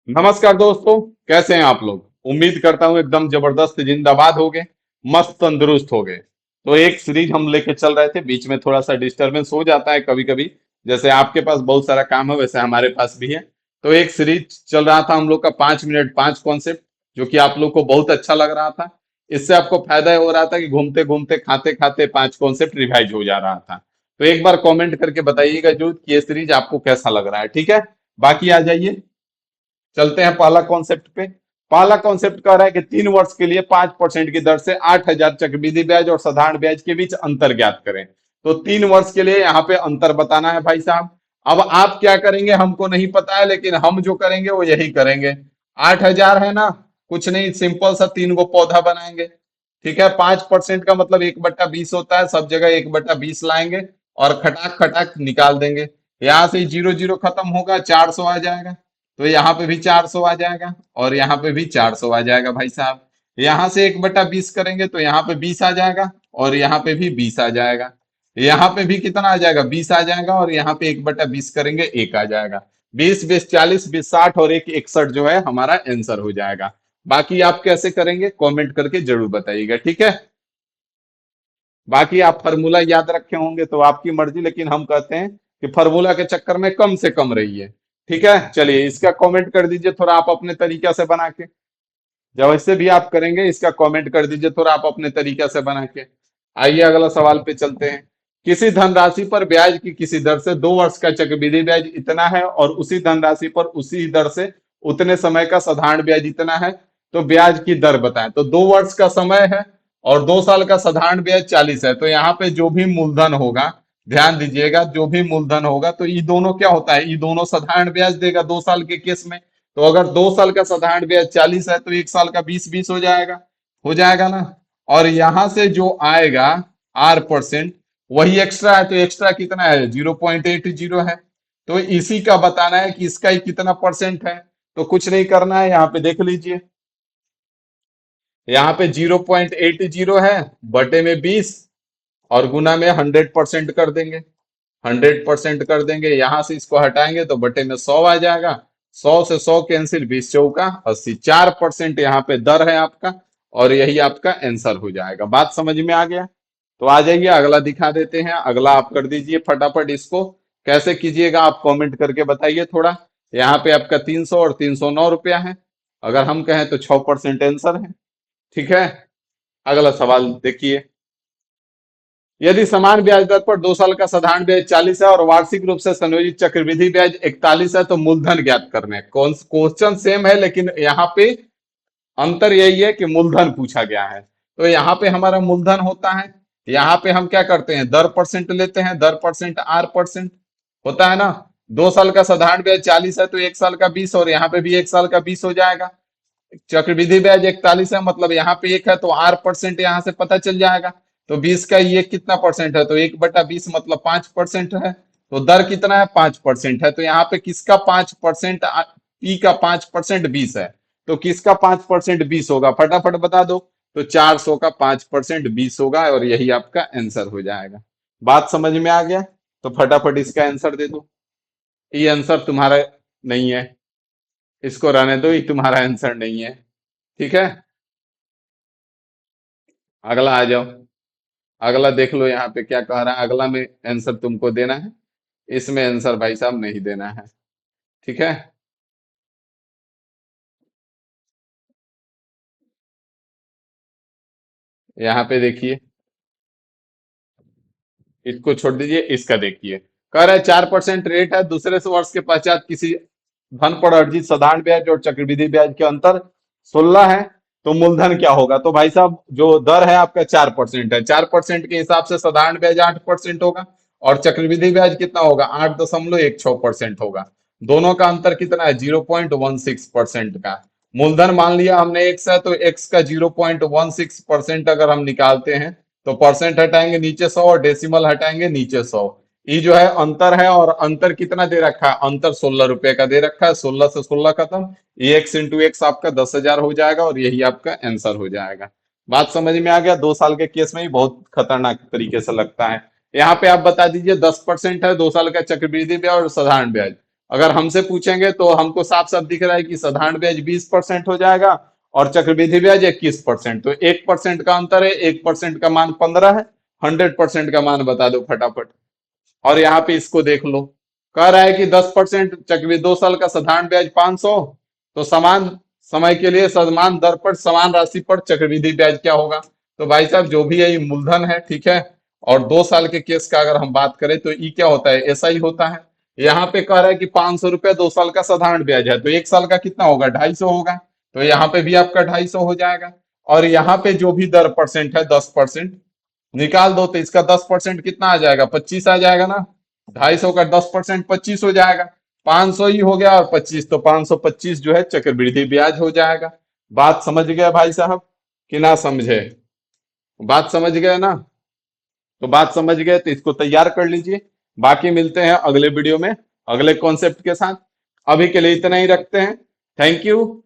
नमस्कार दोस्तों। कैसे हैं आप लोग? उम्मीद करता हूं एकदम जबरदस्त जिंदाबाद हो गए, मस्त तंदुरुस्त हो गए। तो एक सीरीज हम लेके चल रहे थे, बीच में थोड़ा सा डिस्टरबेंस हो जाता है कभी कभी। जैसे आपके पास बहुत सारा काम है, वैसे हमारे पास भी है। तो एक सीरीज चल रहा था हम लोग का, 5 मिनट 5 कॉन्सेप्ट, जो कि आप लोग को बहुत अच्छा लग रहा था। इससे आपको फायदा हो रहा था कि घूमते घूमते खाते खाते 5 कॉन्सेप्ट रिवाइज हो जा रहा था। तो एक बार कमेंट करके बताइएगा जो कि ये सीरीज आपको कैसा लग रहा है, ठीक है? बाकी आ जाइए, चलते हैं पहला कॉन्सेप्ट पे। पहला कॉन्सेप्ट कह रहा है कि 3 वर्ष के लिए 5% की दर से 8,000 चक्रवृद्धि ब्याज और साधारण ब्याज के बीच अंतर ज्ञात करें। तो 3 वर्ष के लिए यहाँ पे अंतर बताना है भाई साहब। अब आप क्या करेंगे हमको नहीं पता है, लेकिन हम जो करेंगे वो यही करेंगे। 8,000 है ना, कुछ नहीं, सिंपल सा 3 गो पौधा बनाएंगे। ठीक है, 5% का मतलब 1/20 होता है, सब जगह 1/20 लाएंगे और खटाक खटाक निकाल देंगे। यहाँ से जीरो जीरो खत्म होगा, 400 आ जाएगा। तो यहाँ पे भी 400 आ जाएगा और यहाँ पे भी 400 आ जाएगा भाई साहब। यहाँ से 1/20 करेंगे तो यहाँ पे 20 आ जाएगा और यहाँ पे भी 20 आ जाएगा। यहाँ पे भी कितना आ जाएगा? 20 आ जाएगा और यहाँ पे 1/20 करेंगे, 1 आ जाएगा। 20 20 40 20 60 और 1 61 जो है हमारा आंसर हो जाएगा। बाकी आप कैसे करेंगे कमेंट करके जरूर बताइएगा, ठीक है? बाकी आप फार्मूला याद रखे होंगे तो आपकी मर्जी, लेकिन हम कहते हैं कि फार्मूला के चक्कर में कम से कम रहिए। ठीक है, चलिए इसका कमेंट कर दीजिए थोड़ा आप अपने तरीका से बना के। जब ऐसे भी आप करेंगे इसका कमेंट कर दीजिए थोड़ा आप अपने तरीका से बना के। आइए अगला सवाल पे चलते हैं। किसी धनराशि पर ब्याज की किसी दर से 2 वर्ष का चक्रवृद्धि ब्याज इतना है और उसी धनराशि पर उसी दर से उतने समय का साधारण ब्याज इतना है। तो ब्याज की दर बताएं। तो 2 वर्ष का समय है और 2 साल का साधारण ब्याज 40 है। तो यहाँ पे जो भी मूलधन होगा, ध्यान दीजिएगा, जो भी मूलधन होगा तो ये दोनों क्या होता है, ये दोनों साधारण ब्याज देगा 2 साल के केस में। तो अगर 2 साल का साधारण ब्याज 40 है तो 1 साल का 20 20 हो जाएगा ना। और यहां से जो आएगा R% वही एक्स्ट्रा है। तो एक्स्ट्रा कितना है? 0.80 है। तो इसी का बताना है कि इसका ही कितना परसेंट है। तो कुछ नहीं करना है, यहाँ पे देख लीजिए। यहाँ पे 0.80 है, बटे में 20 और गुना में 100% कर देंगे। 100% कर देंगे, यहां से इसको हटाएंगे तो बटे में 100 आ जाएगा। 100 से 100 कैंसिल, 20 चौका 80, 4% यहाँ पे दर है आपका। और यही आपका आंसर हो जाएगा। बात समझ में आ गया? तो आ जाइए अगला दिखा देते हैं। अगला आप कर दीजिए फटाफट इसको। कैसे कीजिएगा आप कमेंट करके बताइए थोड़ा। यहाँ पे आपका 300 और 309 रुपया है। अगर हम कहें तो 6% आंसर है। ठीक है, अगला सवाल देखिए। यदि समान ब्याज दर पर 2 साल का साधारण ब्याज 40 है और वार्षिक रूप से संयोजित चक्रवृद्धि ब्याज 41 है तो मूलधन ज्ञात करना है। कौन क्वेश्चन सेम है, लेकिन यहाँ पे अंतर यही है कि मूलधन पूछा गया है। तो यहाँ पे हमारा मूलधन होता है। यहाँ पे हम क्या करते हैं, दर परसेंट लेते हैं, दर परसेंट R% होता है ना। 2 साल का साधारण ब्याज 40 है तो 1 साल का 20 और यहाँ पे भी 1 साल का 20 हो जाएगा। चक्रवृद्धि ब्याज 41 है, मतलब यहाँ पे 1 है तो R% यहाँ से पता चल जाएगा। तो 20 का ये कितना परसेंट है? तो 1/20 मतलब 5% है। तो दर कितना है? 5% है। तो यहाँ पे किसका 5%? पी का 5% 20 है। तो किसका 5% 20 होगा? फटाफट बता दो। तो 400 का 5% 20 होगा और यही आपका आंसर हो जाएगा। बात समझ में आ गया? तो फटाफट इसका आंसर दे दो। ये आंसर तुम्हारा नहीं है, इसको रहने दो, ये तुम्हारा आंसर नहीं है। ठीक है, अगला आ जाओ। अगला देख लो यहाँ पे क्या कह रहा है। अगला में आंसर तुमको देना है, इसमें आंसर भाई साहब नहीं देना है। ठीक है, यहाँ पे देखिए, इसको छोड़ दीजिए, इसका देखिए। कह रहा है 4% रेट है, दूसरे से वर्ष के पश्चात किसी धन पर अर्जित साधारण ब्याज और चक्रवृद्धि ब्याज के अंतर 16 है। तो मूलधन क्या होगा? तो भाई साहब जो दर है आपका 4% है, 4% के हिसाब से साधारण ब्याज 8% होगा और चक्रवृद्धि ब्याज कितना होगा? 8.16% होगा। दोनों का अंतर कितना है? 0.16% का। मूलधन मान लिया हमने एक्स है तो एक्स का 0.16% अगर हम निकालते हैं तो परसेंट हटाएंगे नीचे 100 और डेसिमल हटाएंगे नीचे 100। ये जो है अंतर है और अंतर कितना दे रखा है? अंतर 16 रुपए का दे रखा है। 16 से 16 खत्म, ये एक्स इंटू एक्स आपका 10,000 हो जाएगा और यही आपका आंसर हो जाएगा। बात समझ में आ गया? 2 साल के केस में ही बहुत खतरनाक तरीके से लगता है। यहाँ पे आप बता दीजिए 10% है 2 साल का चक्रवृद्धि ब्याज और साधारण ब्याज। अगर हमसे पूछेंगे तो हमको साफ साफ दिख रहा है कि साधारण ब्याज 20% हो जाएगा और चक्रवृद्धि ब्याज 21%। तो 1% का अंतर है, 1% का मान 15 है, 100% का मान बता दो फटाफट। और यहाँ पे इसको देख लो, कह रहा है कि 10% चक्रवृद्धि 2 साल का साधारण ब्याज 500, तो समान समय के लिए समान दर पर समान राशि पर चक्रवृद्धि ब्याज क्या होगा। तो भाई साहब जो भी है ये मूलधन है, ठीक है। और 2 साल के केस का अगर हम बात करें तो ई क्या होता है, ऐसा ही होता है। यहाँ पे कह रहा है कि 500 रुपया 2 साल का साधारण ब्याज है, तो 1 साल का कितना होगा, 250 होगा। तो यहाँ पे भी आपका 250 हो जाएगा। और यहाँ पे जो भी दर परसेंट है 10% निकाल दो, तो इसका 10% कितना आ जाएगा, 25 आ जाएगा ना। 250 का 10% 25 हो जाएगा। 500 ही हो गया और 25, तो 525 जो है चक्रवृद्धि ब्याज हो जाएगा। बात समझ गए भाई साहब कि ना समझे? बात समझ गए ना? तो बात समझ गए तो इसको तैयार कर लीजिए। बाकी मिलते हैं अगले वीडियो में अगले कॉन्सेप्ट के साथ। अभी के लिए इतना ही रखते हैं। Thank you.